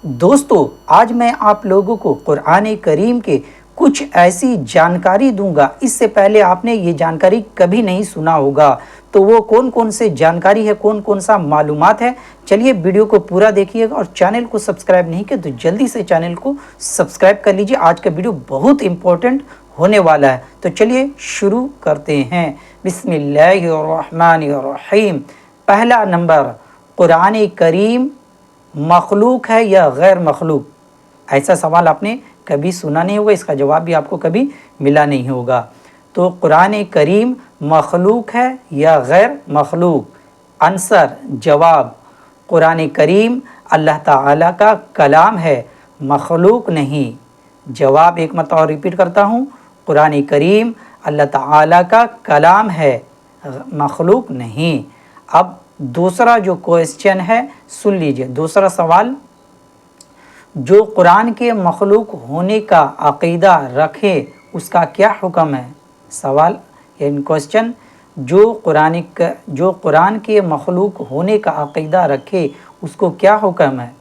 दोस्तों, आज मैं आप लोगों को कुरान करीम के कुछ ऐसी जानकारी दूंगा, इससे पहले आपने ये जानकारी कभी नहीं सुना होगा। तो वो कौन कौन से जानकारी है, कौन कौन सा मालूमात है, चलिए वीडियो को पूरा देखिएगा। और चैनल को सब्सक्राइब नहीं किया तो जल्दी से चैनल को सब्सक्राइब कर लीजिए। आज का वीडियो बहुत इंपॉर्टेंट होने वाला है। तो चलिए शुरू करते हैं। बिस्मिल्लाहिर्रहमानिर्रहीम। पहला नंबर, कुरान करीम मखलूक है या गैर मखलूक? ऐसा सवाल आपने कभी सुना नहीं होगा, इसका जवाब भी आपको कभी मिला नहीं होगा। तो कुरान करीम मखलूक है या गैर मखलूक? आंसर, जवाब, कुरान करीम अल्लाह ताला का कलाम है, मखलूक नहीं। जवाब एक मरतबा और रिपीट करता हूँ, कुरान करीम अल्लाह ताला का कलाम है, मखलूक नहीं। अब दूसरा जो क्वेश्चन है सुन लीजिए। दूसरा सवाल, जो कुरान के मखलूक होने का अक़ीदा रखे उसका क्या हुक्म है? सवाल यानी क्वेश्चन, जो कुरान के मखलूक होने का अक़ीदा रखे उसको क्या हुक्म है?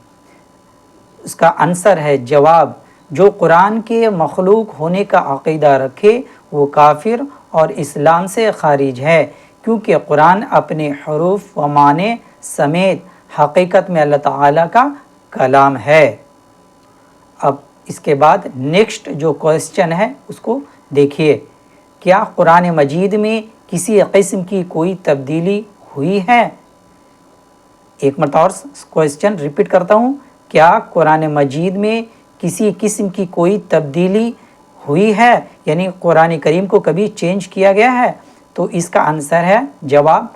उसका आंसर है जवाब, जो कुरान के मखलूक होने का अक़ीदा रखे वो काफिर और इस्लाम से खारिज है, क्योंकि कुरान अपने हरूफ व माने समेत हकीकत में अल्लाह ताला का कलाम है। अब इसके बाद नेक्स्ट जो क्वेश्चन है उसको देखिए। क्या कुरान मजीद में किसी किस्म की कोई तब्दीली हुई है? एक मरतबा और क्वेश्चन रिपीट करता हूँ, क्या कुरान मजीद में किसी किस्म की कोई तब्दीली हुई है, यानी कुरान करीम को कभी चेंज किया गया है? तो इसका आंसर है जवाब,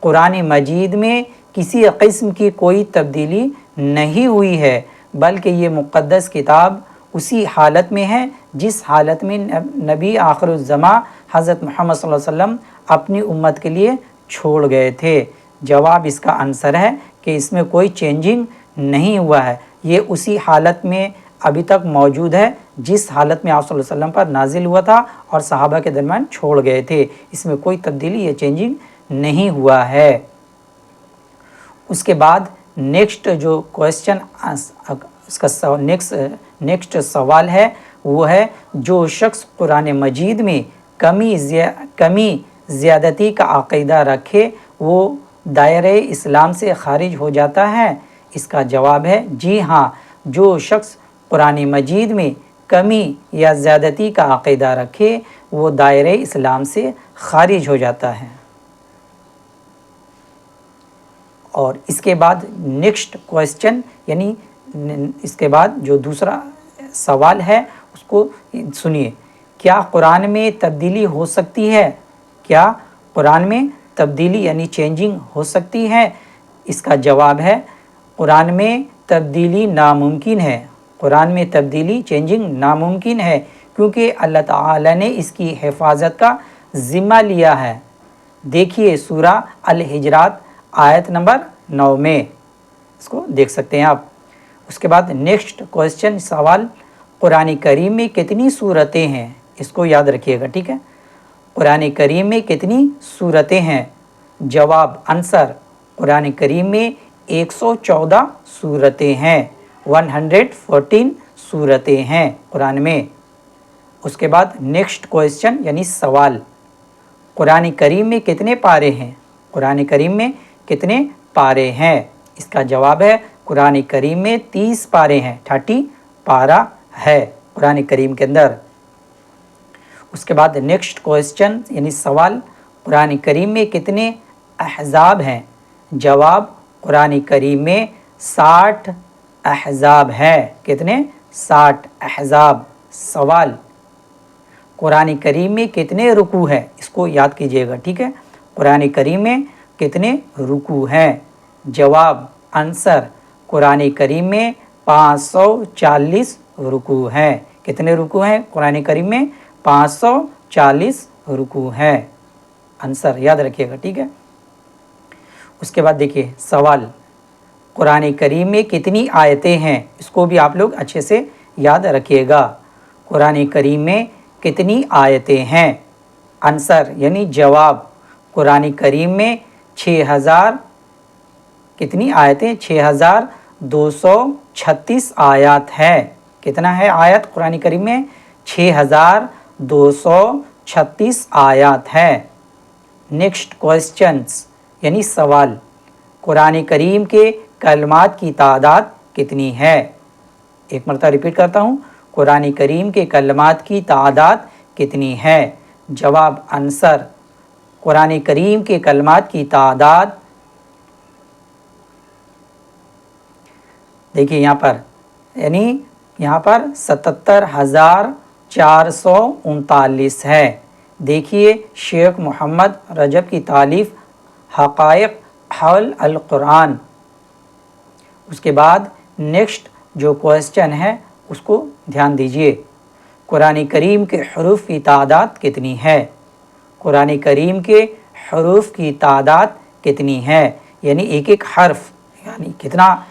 कुरान मजीद में किसी किस्म की कोई तब्दीली नहीं हुई है, बल्कि ये मुक़द्दस किताब उसी हालत में है जिस हालत में नबी आखिरुज़्ज़मा हज़रत मोहम्मद सल्लल्लाहु अलैहि वसल्लम अपनी उम्मत के लिए छोड़ गए थे। जवाब इसका आंसर है कि इसमें कोई चेंजिंग नहीं हुआ है, ये उसी हालत में अभी तक मौजूद है जिस हालत में आप सल्लल्लाहु अलैहि वसल्लम पर नाजिल हुआ था और सहाबा के दरमियान छोड़ गए थे। इसमें कोई तब्दीली या चेंजिंग नहीं हुआ है। उसके बाद नेक्स्ट जो क्वेश्चन, इसका नेक्स्ट सवाल है वो है, जो शख्स कुरान मजीद में कमी ज़्यादती का अक़ीदा रखे वो दायरे इस्लाम से खारिज हो जाता है? इसका जवाब है जी हाँ, जो शख्स कुरान मजीद में कमी या ज़्यादती का अक़ीदा रखे वो दायरे इस्लाम से खारिज हो जाता है। और इसके बाद नेक्स्ट क्वेश्चन, यानी इसके बाद जो दूसरा सवाल है उसको सुनिए। क्या कुरान में तब्दीली हो सकती है? क्या कुरान में तब्दीली यानी चेंजिंग हो सकती है? इसका जवाब है, कुरान में तब्दीली नामुमकिन है। कुरान में तब्दीली चेंजिंग नामुमकिन है, क्योंकि अल्लाह ताला ने इसकी हिफाजत का ज़िम्मा लिया है। देखिए सूरा अल हिजरात आयत नंबर 9 में, इसको देख सकते हैं आप। उसके बाद नेक्स्ट क्वेश्चन सवाल, कुरान करीम में कितनी सूरतें हैं? इसको याद रखिएगा, ठीक है। कुरान करीम में कितनी सूरतें हैं? जवाब, आंसर, कुरान करीम में 114 सूरतें हैं, 114 सूरतें हैं कुरान में। उसके बाद नेक्स्ट क्वेश्चन यानी सवाल, कुरान करीम में कितने पारे हैं? कुरान करीम में कितने पारे हैं? इसका जवाब है, कुरान करीम में 30 पारे हैं, 30 पारा है कुरान करीम के अंदर। उसके बाद नेक्स्ट क्वेश्चन यानी सवाल, कुरान करीम में कितने अहज़ाब हैं? जवाब, कुरान करीम में 60 अहज़ाब हैं। कितने? 60 अहज़ाब। सवाल, कुरान करीम में कितने रुकू हैं? इसको याद कीजिएगा, ठीक है। कुरान करीम में कितने रुकू हैं? जवाब, आंसर, कुरान करीम में 540 रुकू हैं। कितने रुकू हैं कुरान करीम में? 540 रुकू हैं। आंसर याद रखिएगा, ठीक है। उसके बाद देखिए सवाल, कुरान करीम में कितनी आयतें हैं? इसको भी आप लोग अच्छे से याद रखिएगा। कुरान करीम में कितनी आयतें हैं? आंसर यानी जवाब, कुरान करीम में 6000 कितनी आयतें? 6000 6236 आयत है। कितना है आयत कुरान करीम में? 6236 आयत है। नेक्स्ट क्वेश्चंस यानी सवाल, कुरान करीम के कलमात की तादाद कितनी है? एक मरतबा रिपीट करता हूँ, कुरान करीम के कलमात की तादाद कितनी है? जवाब आंसर, कुरान करीम के कलमात की तादाद, देखिए यहाँ पर, यानी यहाँ पर 77,439 है। देखिए शेख मोहम्मद रजब की तालीफ हक़ाइक़ हौल अल कुरान। उसके बाद नेक्स्ट जो क्वेश्चन है उसको ध्यान दीजिए, कुरान करीम के हरूफ की तादाद कितनी है? कुरान करीम के हरूफ की तादाद कितनी है? यानी एक एक हर्फ, यानी कितना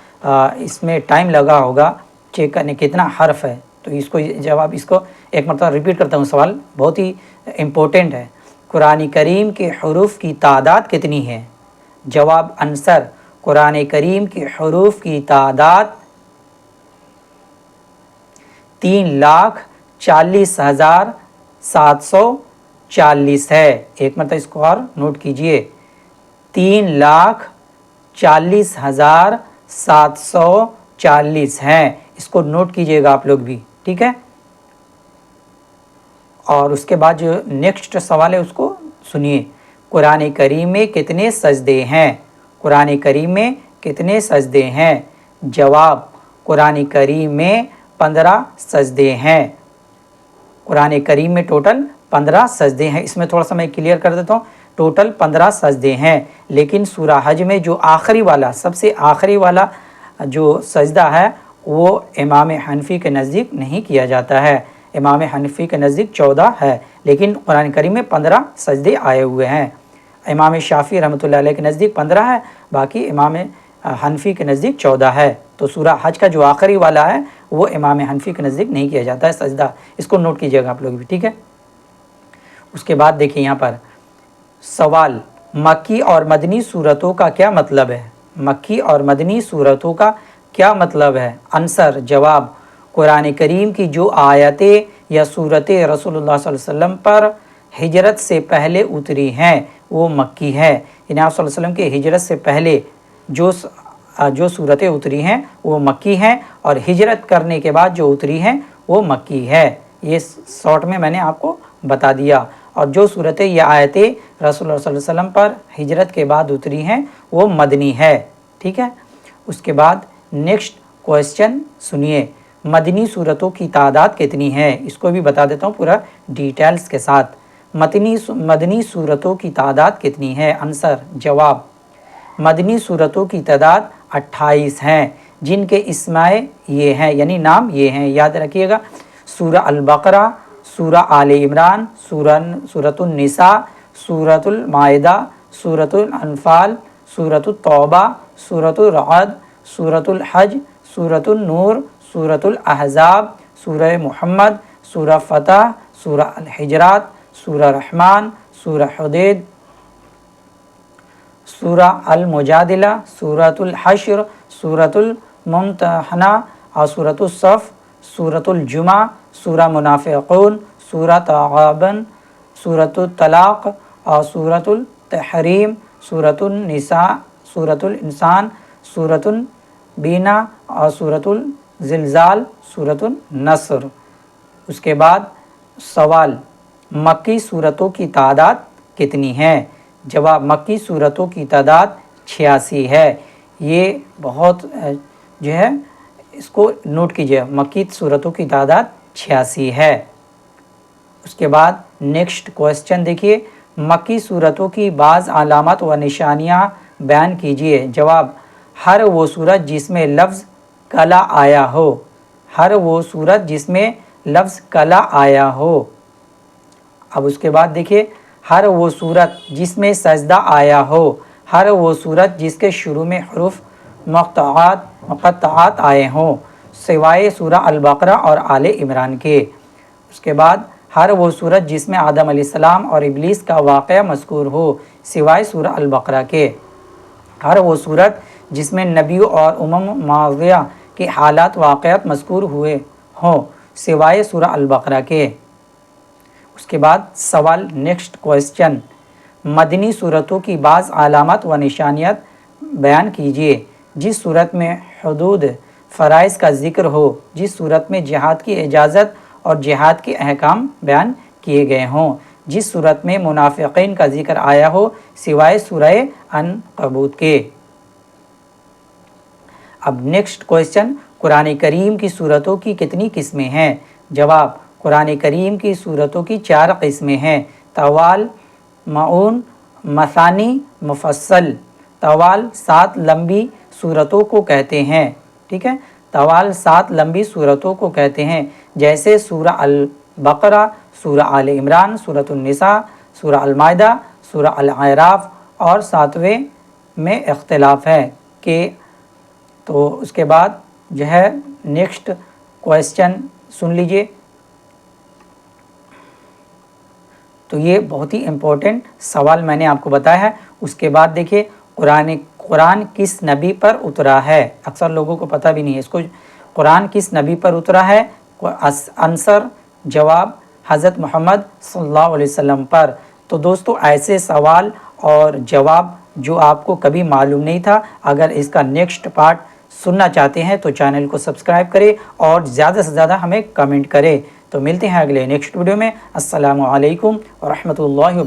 इसमें टाइम लगा होगा चेक करने कितना हर्फ है। तो इसको जवाब, इसको एक मरतबा रिपीट करता हूँ, सवाल बहुत ही इम्पोर्टेंट है। कुरान करीम के हरूफ की तादाद कितनी है? जवाब आंसर, कुरान करीम के हरूफ की तादाद 3,40,740 है। एक मरतबा इसको और नोट कीजिए, 3,40,740 है। इसको नोट कीजिएगा आप लोग भी, ठीक है। और उसके बाद जो नेक्स्ट सवाल है उसको सुनिए, कुरान करीम में कितने सजदे हैं? कुरान करीम में कितने सजदे हैं? जवाब, कुरान करीम में 15 सजदे हैं। कुरान करीम में टोटल 15 सजदे हैं। इसमें थोड़ा सा मैं क्लियर कर देता हूँ, टोटल 15 सजदे हैं, लेकिन सूरा हज में जो आखिरी वाला, सबसे आखिरी वाला जो सजदा है वो इमाम हनफी के नज़दीक नहीं किया जाता है। इमाम हनफी के नज़दीक 14 है, लेकिन कुरान करीम में 15 सजदे आए हुए हैं। इमाम शाफी रहमतुल्लाह अलैह के नज़दीक 15 है, बाकी इमाम हनफी के नज़दीक 14 है। तो सूरा हज का जो आखिरी वाला है वो इमाम हनफी के नज़दीक नहीं किया जाता है सजदा। इसको नोट कीजिएगा आप लोग भी, ठीक है। उसके बाद देखिए यहाँ पर सवाल, मक्की और मदनी सूरतों का क्या मतलब है? मक्की और मदनी सूरतों का क्या मतलब है? आंसर, जवाब, कुरान करीम की जो आयतें या सूरतें रसूलुल्लाह सल्लल्लाहु अलैहि वसल्लम पर हिजरत से पहले उतरी हैं वो मक्की है। यानी आप सल्लल्लाहु अलैहि वसल्लम के हिजरत से पहले जो सूरतें उतरी हैं वो मक्की हैं, और हिजरत करने के बाद जो उतरी हैं वो मक्की है। ये शॉर्ट में मैंने आपको बता दिया। और जो सूरतें या आयतें रसूलुल्लाह सल्लल्लाहु अलैहि वसल्लम पर हिजरत के बाद उतरी हैं वो मदनी है, ठीक है। उसके बाद नेक्स्ट क्वेश्चन सुनिए, मदनी सूरतों की तादाद कितनी है? इसको भी बता देता हूँ पूरा डिटेल्स के साथ। मदनी सूरतों की तादाद कितनी है? आंसर, जवाब, मदनी सूरतों की तादाद 28 हैं, जिनके इसमाए ये हैं, यानी नाम ये हैं, याद रखिएगा। सूरा अल बकरा, सूरा आले इमरान, सूरतुन निसा, सूरतुल माइदा, सूरतुल अनफाल, सूरतुल तौबा, सूरतुल रअद, सूरतुल हज, सूरतुल नूर, सूरतुल अहज़ाब, सूरह मुहम्मद, सूरह फतह, सूरह अल हिजरात, सूरह रहमान, सूरह हुदैद, सूरह अल मुजादिला, सूरतुल हश्र, सूरतुल मुम्तहना और सूरतुल सफ़, सूरतुल जुमा, सूरह मुनाफ़िक़ून, सूरह तग़ाबन, सूरतुल तलाक़ और सूरतुल तहरीम, सूरतुल निसा, सूरतुल इंसान, सूरतुल बीना और सूरतुल ज़िलज़ाल, सूरतुल नस्र। उसके बाद सवाल, मक्की सूरतों की तादाद कितनी है? जवाब, मक्की सूरतों की तादाद 86 है। ये बहुत जो है इसको नोट कीजिए, मक्की सूरतों की तादाद 86 है। उसके बाद नेक्स्ट क्वेश्चन देखिए, मक्की सूरतों की बाज़ अलामत व निशानियाँ बयान कीजिए। जवाब, हर वो सूरत जिसमें लफ्ज़ कला आया हो, हर वो सूरत जिसमें लफ्ज़ कला आया हो। अब उसके बाद देखिए, हर वो सूरत जिसमें सजदा आया हो, हर वो सूरत जिसके शुरू में हरूफ मुक़त्तआत आए हों, सिवाय सूरह अल बकरा और आले इमरान के। उसके बाद हर वो सूरत जिसमें आदम अलैहिस्सलाम और इब्लीस का वाक़या मज़कूर हो, सिवाय सूरह अल बकरा के। हर वो सूरत जिसमें नबियों और उमम माज़िया के हालात वाक़यात मज़कूर हुए हों सिवाय सूरह अल-बक़रा के। उसके बाद सवाल नेक्स्ट क्वेश्चन, मदनी सूरतों की बाज़ अलामत व निशानियात बयान कीजिए। जिस सूरत में हुदूद फ़राइज़ का ज़िक्र हो, जिस सूरत में जिहाद की इजाज़त और जिहाद के अहकाम बयान किए गए हों, जिस सूरत में मुनाफ़िक़ीन का ज़िक्र आया हो सिवाय सूरह अनकबूत के। अब नेक्स्ट क्वेश्चन, कुरान करीम की सूरतों की कितनी किस्में हैं? जवाब, कुरान करीम की सूरतों की 4 किस्में हैं, तवाल, मऊन, मसानी, मुफस्सल। तवाल 7 लंबी सूरतों को कहते हैं, ठीक है, तवाल 7 लंबी सूरतों को कहते हैं, जैसे सूरह अल-बक़रा, सूरह आल इमरान, सूरह निसा, सूरह अल-माइदा, सूरह अल-आराफ और 7वें में इख्तिलाफ है कि। तो उसके बाद जो है नेक्स्ट क्वेश्चन सुन लीजिए। तो ये बहुत ही इम्पोर्टेंट सवाल मैंने आपको बताया है। उसके बाद देखिए कुरान किस नबी पर उतरा है? अक्सर लोगों को पता भी नहीं है इसको। कुरान किस नबी पर उतरा है? आंसर जवाब हज़रत मोहम्मद सल्लल्लाहु अलैहि वसल्लम पर। तो दोस्तों ऐसे सवाल और जवाब जो आपको कभी मालूम नहीं था, अगर इसका नेक्स्ट पार्ट सुनना चाहते हैं तो चैनल को सब्सक्राइब करें और ज़्यादा से ज़्यादा हमें कमेंट करें। तो मिलते हैं अगले नेक्स्ट वीडियो में। अस्सलामु अलैकुम व रहमतुल्लाहि।